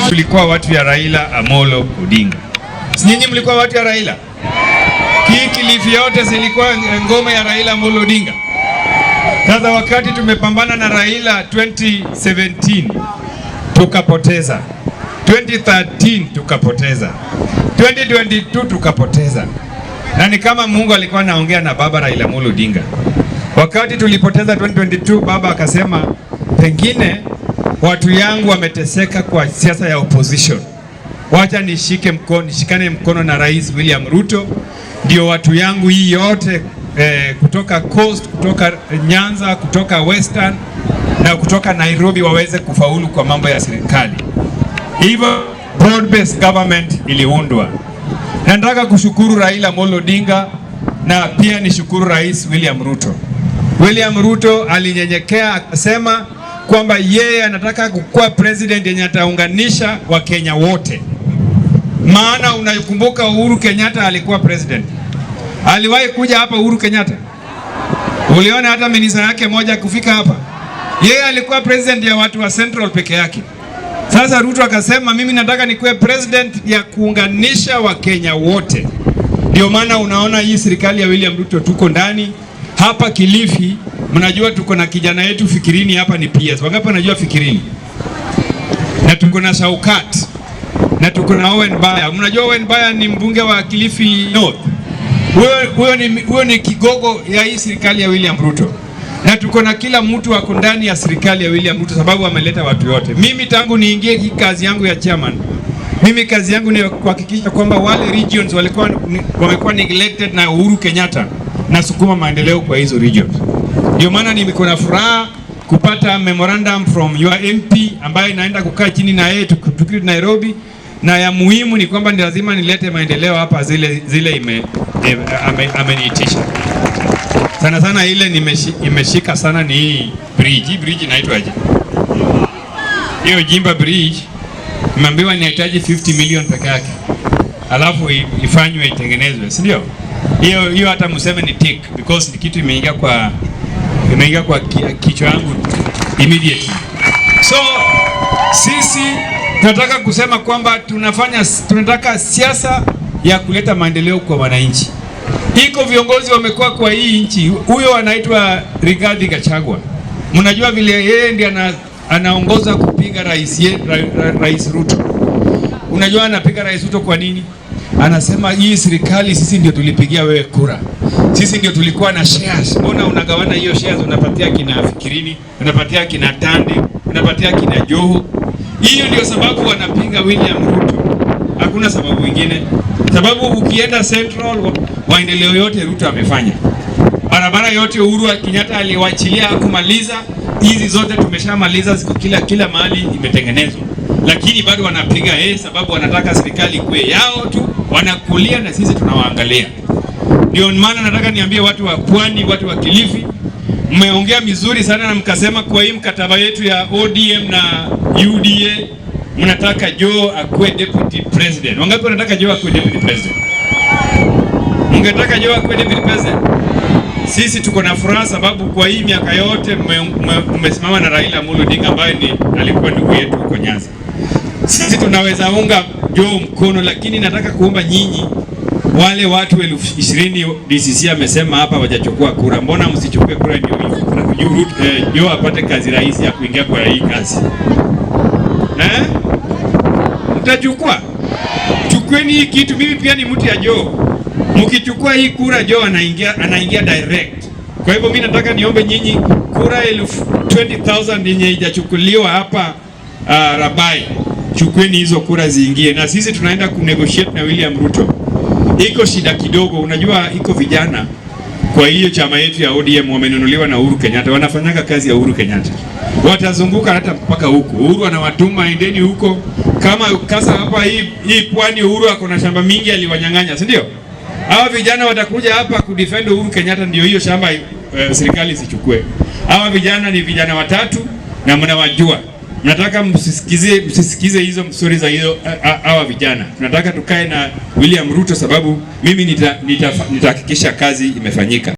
Tulikuwa watu ya Raila Amolo Odinga. Nyinyi mlikuwa watu ya Raila? Kilifi yote zilikuwa ngome ya Raila Amolo Odinga. Sasa wakati tumepambana na Raila 2017 tukapoteza, 2013 tukapoteza, 2022 tukapoteza. Na ni kama Mungu alikuwa anaongea na baba Raila Amolo Odinga. Wakati tulipoteza 2022, baba akasema pengine watu yangu wameteseka kwa siasa ya opposition. Wacha nishikane mkono na Rais William Ruto, ndio watu yangu hii yote kutoka Coast, kutoka Nyanza, kutoka Western na kutoka Nairobi waweze kufaulu kwa mambo ya serikali. Hivyo broad based government iliundwa. Nataka kushukuru Raila Amolo Odinga na pia nishukuru Rais William Ruto. William Ruto alinyenyekea akasema kwamba yeye anataka kukuwa president yenye ataunganisha wa Kenya wote. Maana unakumbuka Uhuru Kenyatta alikuwa president. Aliwahi kuja hapa Uhuru Kenyatta? Uliona hata minister yake moja kufika hapa? Yeye alikuwa president ya watu wa Central peke yake. Sasa Ruto akasema mimi nataka nikuwe president ya kuunganisha wa Kenya wote. Ndio maana unaona hii serikali ya William Ruto tuko ndani hapa Kilifi. Mnajua tuko na kijana yetu Fikirini hapa ni PS. Wangapi wanajua Fikirini? Na tuko na Shaukat. Na tuko na Owen Baya. Mnajua Owen Baya ni mbunge wa Kilifi North. Huyo ni kigogo ya hii serikali ya William Ruto. Na tuko na kila mtu wako ndani ya serikali ya William Ruto sababu ameleta watu wote. Mimi tangu niingie hii kazi yangu ya chairman, mimi kazi yangu ni kuhakikisha kwamba wale regions wamekuwa neglected na Uhuru Kenyatta na sukuma maendeleo kwa hizo regions. Ndio maana niko na furaha kupata memorandum from your MP ambaye naenda kukaa chini na yeye tukirudi Nairobi, na ya muhimu ni kwamba ni lazima nilete maendeleo hapa zile ameniitisha. Sana sana ile imeshika sana ni hii bridge. Hii bridge inaitwaje? Hiyo Jimba Bridge nimeambiwa inahitaji 50 million peke yake. Alafu ifanywe itengenezwe, si ndio? Hiyo hata mseme ni tick because ni kitu imeingia kwa kichwa yangu immediately. So sisi tunataka kusema kwamba tunataka siasa ya kuleta maendeleo kwa wananchi. Iko viongozi wamekuwa kwa hii nchi. Huyo anaitwa Rigathi Gachagua. Mnajua vile yeye ndiye anaongoza kupiga Rais Ruto. Unajua anapiga Rais Ruto kwa nini? Anasema hii serikali sisi ndio tulipigia wewe kura. Sisi ndio tulikuwa na shares. Mbona unagawana hiyo shares unapatia kina Fikirini, unapatia kina Tande, unapatia kina Joho? Hiyo ndio sababu wanapiga William Ruto. hakuna sababu nyingine. Sababu ukienda Central, maendeleo yote Ruto amefanya. Barabara yote Uhuru Kenyatta aliwachilia kumaliza, hizi zote tumeshamaliza, ziko kila mahali imetengenezwa. Lakini bado wanapiga sababu wanataka serikali kuwe yao tu, wanakulia na sisi tunawaangalia. Ndio maana nataka niambie watu wa Pwani, watu wa Kilifi, mmeongea mizuri sana na mkasema kwa hii mkataba yetu ya ODM na UDA mnataka Joe akuwe deputy president. Wangapi wanataka Joe akuwe deputy president? Mngetaka Joe akuwe deputy president? Sisi tuko na furaha sababu kwa hii miaka yote mmesimama na Raila Amolo Odinga ambaye alikuwa ndugu yetu huko Nyanza. Sisi tunaweza unga Joe mkono, lakini nataka kuomba nyinyi wale watu 20,000 DCC amesema hapa wajachukua kura. Mbona msichukue kura ndio Joe apate kazi rahisi ya kuingia kwa hii kazi? Mtachukua? Chukueni hii kitu, mimi pia ni mtu ya Joe. Mkichukua hii kura Joe anaingia direct. Kwa hivyo mimi nataka niombe nyinyi kura 20,000 yenye haijachukuliwa hapa Rabai. Chukueni hizo kura ziingie, na sisi tunaenda kunegotiate na William Ruto. Iko shida kidogo, unajua iko vijana kwa hiyo chama yetu ya ODM wamenunuliwa na Uhuru Kenyatta, wanafanyanga kazi ya Uhuru Kenyatta. Watazunguka hata mpaka huko. Uhuru anawatuma endeni huko. Kama kasa hapa hii Pwani Uhuru ako na shamba mingi aliwanyang'anya, si ndio? Hawa vijana watakuja hapa kudefend Uhuru Kenyatta ndio hiyo shamba serikali isichukue. Hawa vijana ni vijana watatu na mnawajua. Nataka msisikize hizo stories za hizo hawa vijana. Tunataka tukae na William Ruto sababu mimi nitahakikisha kazi imefanyika.